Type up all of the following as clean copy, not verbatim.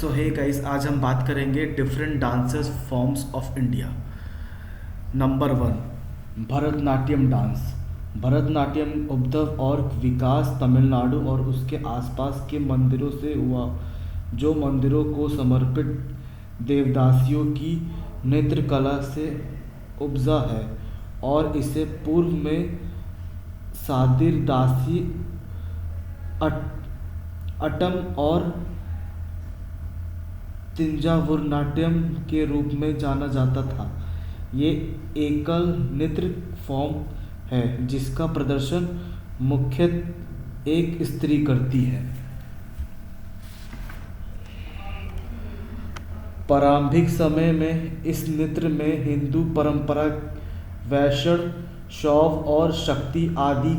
सो hey guys, आज हम बात करेंगे different dances forms of India. Number 1, Bharatanatyam dance. Bharatanatyam उद्भव और विकास तमिलनाडु और उसके आसपास के मंदिरों से हुआ, जो मंदिरों को समर्पित देवदासियों की नृत्य कला से उपजा है, और इसे पूर्व में सादिर दासी अटम और तिंजावुरनाट्यम के रूप में जाना जाता था। ये एकल नृत्य फॉर्म है जिसका प्रदर्शन मुख्यतः एक स्त्री करती है। प्रारंभिक समय में इस नृत्य में हिंदू परंपरा, वैष्णव शैव और शक्ति आदि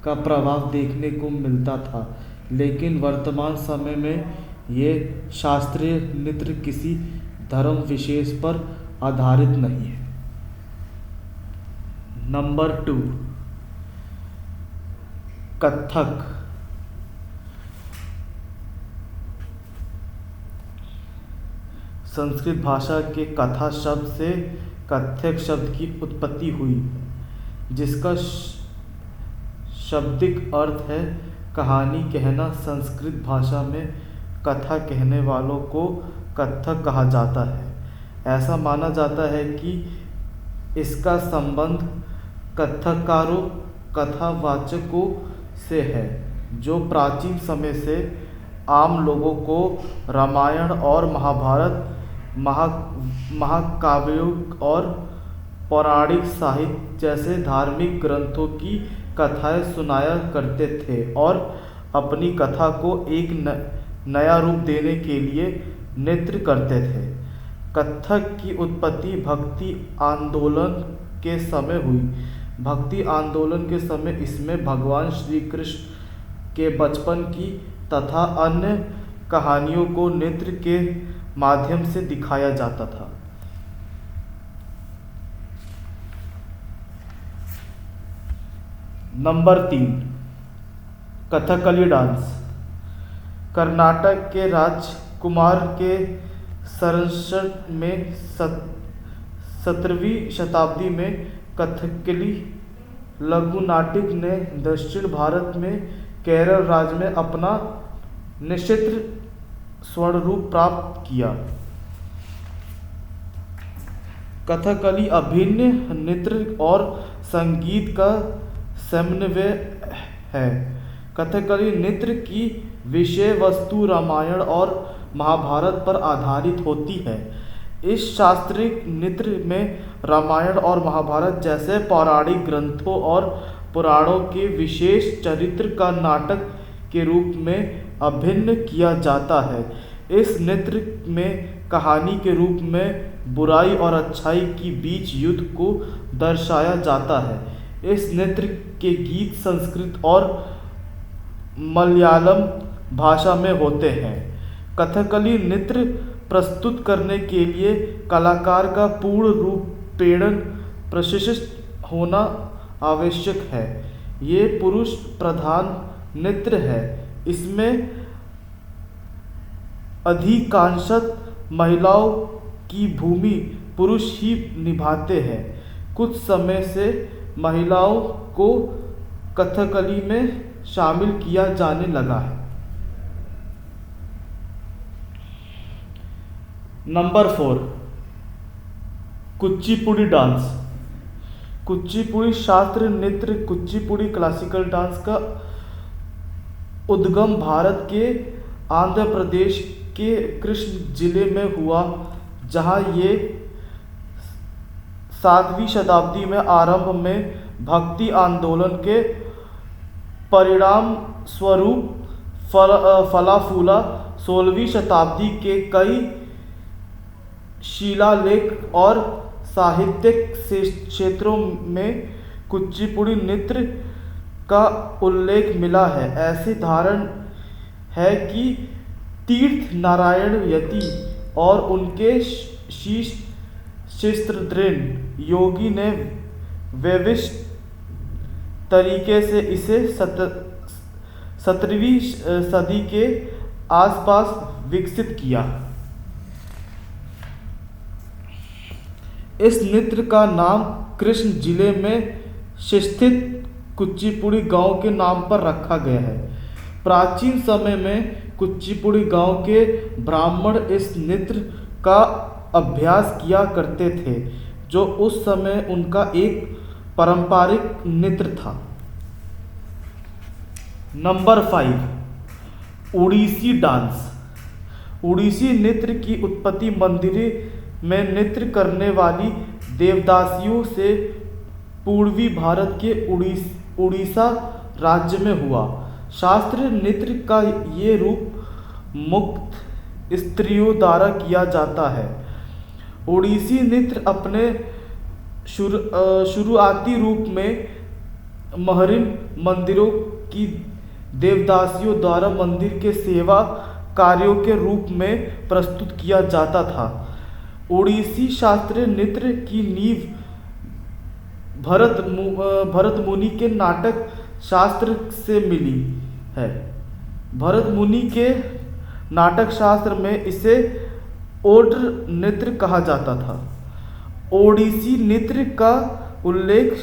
का प्रभाव देखने को मिलता था, लेकिन वर्तमान समय में ये शास्त्रीय नृत्य किसी धर्म विशेष पर आधारित नहीं है। नंबर 2, कथक। संस्कृत भाषा के कथा शब्द से कथक शब्द की उत्पत्ति हुई, जिसका शाब्दिक अर्थ है कहानी कहना। संस्कृत भाषा में कथा कहने वालों को कथक कहा जाता है। ऐसा माना जाता है कि इसका संबंध कथाकारों, कथावाचकों से है, जो प्राचीन समय से आम लोगों को रामायण और महाभारत, महाकाव्यों और पौराणिक साहित्य जैसे धार्मिक ग्रंथों की कथाएं सुनाया करते थे और अपनी कथा को एक नया रूप देने के लिए नृत्य करते थे। कथक की उत्पत्ति भक्ति आंदोलन के समय हुई। भक्ति आंदोलन के समय इसमें भगवान श्री कृष्ण के बचपन की तथा अन्य कहानियों को नृत्य के माध्यम से दिखाया जाता था। Number 3, Kathakali dance. कर्नाटक के राजकुमार के संरक्षण में 17वीं शताब्दी में कथकली लघु नाट्य ने दक्षिण भारत में केरल राज्य में अपना निश्चित स्वरूप प्राप्त किया। कथकली अभिनय, नृत्य और संगीत का समन्वय है। कथकली नृत्य की विषय वस्तु रामायण और महाभारत पर आधारित होती है। इस शास्त्रीय नृत्य में रामायण और महाभारत जैसे पौराणिक ग्रंथों और पुराणों के विशेष चरित्र का नाटक के रूप में अभिनय किया जाता है। इस नृत्य में कहानी के रूप में बुराई और अच्छाई के बीच युद्ध को दर्शाया जाता है। इस नृत्य के गीत संस्कृत और मलयालम भाषा में होते हैं। कथकली नृत्य प्रस्तुत करने के लिए कलाकार का पूर्ण रूपेण प्रशिक्षित होना आवश्यक है। ये पुरुष प्रधान नृत्य है। इसमें अधिकांशतः महिलाओं की भूमि पुरुष ही निभाते हैं। कुछ समय से महिलाओं को कथकली में शामिल किया जाने लगा है। Number 4, Kuchipudi dance. कुचिपुड़ी शास्त्रीय नृत्य। कुचिपुड़ी क्लासिकल डांस का उद्गम भारत के आंध्र प्रदेश के कृष्ण जिले में हुआ, जहां ये 7वीं शताब्दी में आरंभ में भक्ति आंदोलन के परिणाम स्वरूप फला फूला। 16वीं शताब्दी के कई शिलालेख और साहित्यिक क्षेत्रों में कुचिपुड़ी नृत्य का उल्लेख मिला है। ऐसी धारणा है कि तीर्थ नारायण यति और उनके शिष्टद्रोण योगी ने वैविष्ट तरीके से इसे 17वीं सदी के आसपास विकसित किया। इस नृत्य का नाम कृष्ण जिले में स्थित कुचिपुड़ी गांव के नाम पर रखा गया है। प्राचीन समय में कुचिपुड़ी गांव के ब्राह्मण इस नृत्य का अभ्यास किया करते थे, जो उस समय उनका एक पारंपरिक नृत्य था। Number 5, Odissi dance. ओडिसी नृत्य की उत्पत्ति मंदिरों में नृत्य करने वाली देवदासियों से पूर्वी भारत के उड़ीसा राज्य में हुआ। शास्त्रीय नृत्य का ये रूप मुक्त स्त्रियों द्वारा किया जाता है। ओडिसी नृत्य अपने शुरुआती रूप में महरिम मंदिरों की देवदासियों द्वारा मंदिर के सेवा कार्यों के रूप में प्रस्तुत किया जाता था। ओडिसी शास्त्रीय नृत्य की नींव भरत मुनि के नाटक शास्त्र से मिली है। भरत मुनि के नाटक शास्त्र में इसे ओड्र नृत्य कहा जाता था। ओडिसी नृत्य का उल्लेख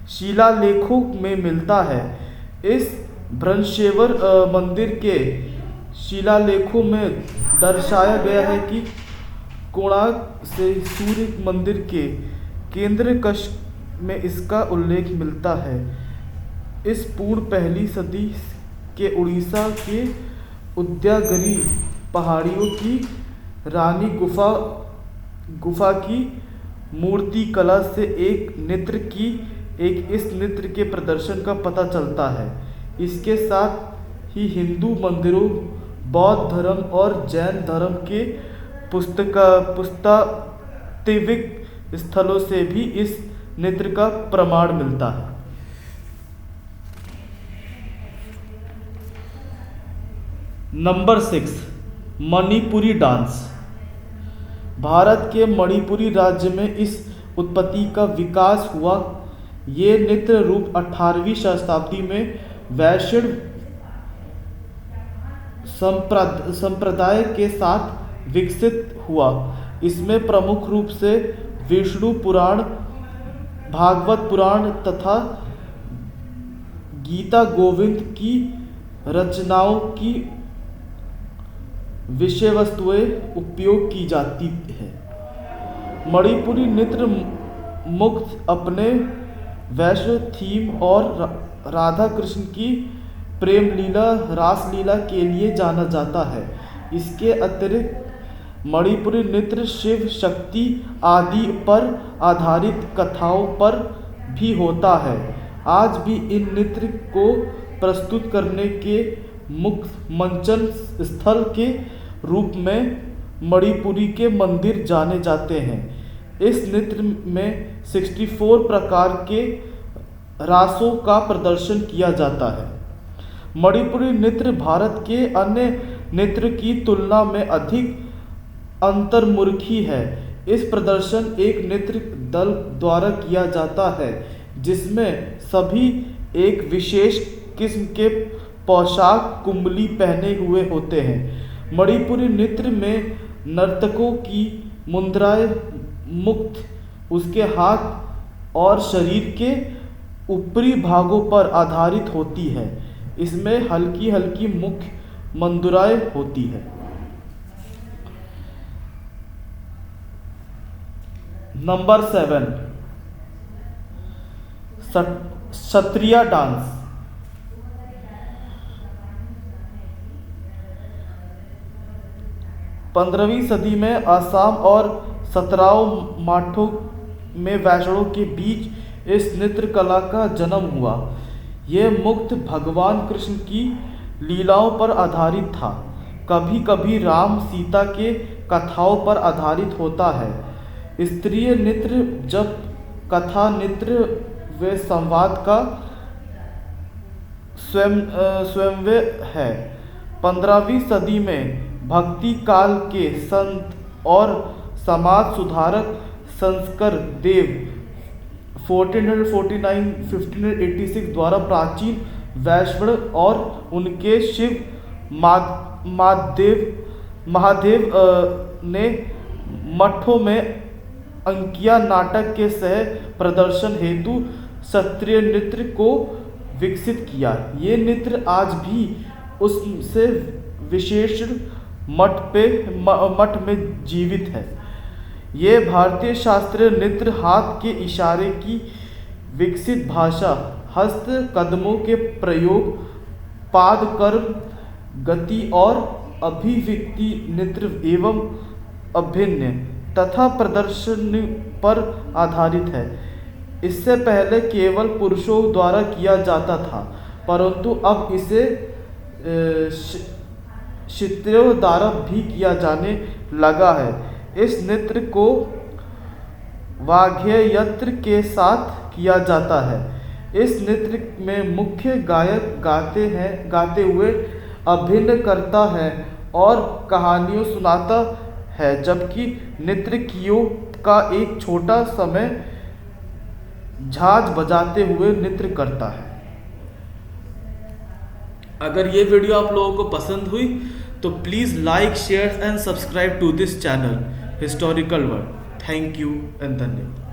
शिलालेखों में मिलता है। इस भ्रमशेवर मंदिर के शिलालेखों में दर्शाया गया है कि कोणार्क से सूर्य मंदिर के केंद्र कक्ष में इसका उल्लेख मिलता है। इस पूर्व पहली सदी के उड़ीसा के उदयगिरि पहाड़ियों की रानी गुफा की मूर्ति कला से इस नृत्य के प्रदर्शन का पता चलता है। इसके साथ ही हिंदू मंदिरों, बौद्ध धर्म और जैन धर्म के पुरातात्विक स्थलों से भी इस नृत्य का प्रमाण मिलता है। Number 6, Manipuri dance. भारत के मणिपुरी राज्य में इस उत्पत्ति का विकास हुआ। ये नृत्य रूप 18वीं शताब्दी में वैष्णव संप्रदाय के साथ विकसित हुआ। इसमें प्रमुख रूप से विष्णु पुराण, भागवत पुराण तथा गीता गोविंद की रचनाओं की विषय वस्तुएं उपयोग की जाती है। मणिपुरी नृत्य मुख्य अपने वैष्णव थीम और राधा कृष्ण की प्रेम लीला, रासलीला के लिए जाना जाता है। इसके अतिरिक्त मणिपुरी नृत्य शिव शक्ति आदि पर आधारित कथाओं पर भी होता है। आज भी इन नृत्य को प्रस्तुत करने के मुख्य मंचन स्थल के रूप में मणिपुरी के मंदिर जाने जाते हैं। इस नृत्य में 64 प्रकार के रासों का प्रदर्शन किया जाता है। मणिपुरी नृत्य भारत के अन्य नृत्य की तुलना में अधिक अंतर्मुखी है। इस प्रदर्शन एक नृत्य दल द्वारा किया जाता है, जिसमें सभी एक विशेष किस्म के पोशाक कुंडली पहने हुए होते हैं। मणिपुरी नृत्य में नर्तकों की मुद्राएं मुख्य उसके हाथ और शरीर के ऊपरी भागों पर आधारित होती है। इसमें हल्की हल्की मुख्य मुद्राएं होती है। Number 7, Sattriya dance. 15वीं सदी में असम और सतराव माठों में वैष्णवों के बीच इस नृत्य कला का जन्म हुआ। यह मुख्य भगवान कृष्ण की लीलाओं पर आधारित था। कभी कभी राम सीता के कथाओं पर आधारित होता है। स्त्रीय नृत्य जब कथा नृत्य व संवाद का स्वयंवर है। 15वीं सदी में भक्ति काल के संत और समाज सुधारक शंकर देव 1449-1586 द्वारा प्राचीन वैष्णव और उनके शिव महादेव ने मठों में अंकिया नाटक के सह प्रदर्शन हेतु शास्त्रीय नृत्य को विकसित किया। ये नृत्य आज भी उससे विशेष मठ में जीवित है। ये भारतीय शास्त्रीय नृत्य हाथ के इशारे की विकसित भाषा, हस्त कदमों के प्रयोग, पाद कर्म, गति और अभिव्यक्ति नृत्य एवं अभिनय तथा प्रदर्शन पर आधारित है। इससे पहले केवल पुरुषों द्वारा किया जाता था, परंतु अब इसे स्त्रियों द्वारा भी किया जाने लगा है। इस नृत्य को वाद्य यंत्र के साथ किया जाता है। इस नृत्य में मुख्य गायक गाते हुए अभिनय करता है और कहानियाँ सुनाता है, जबकि नर्तकियों का एक छोटा समय झांझ बजाते हुए नृत्य करता है। अगर ये वीडियो आप लोगों को पसंद हुई तो please like, share and subscribe to this channel historical world. Thank you and धन्यवाद।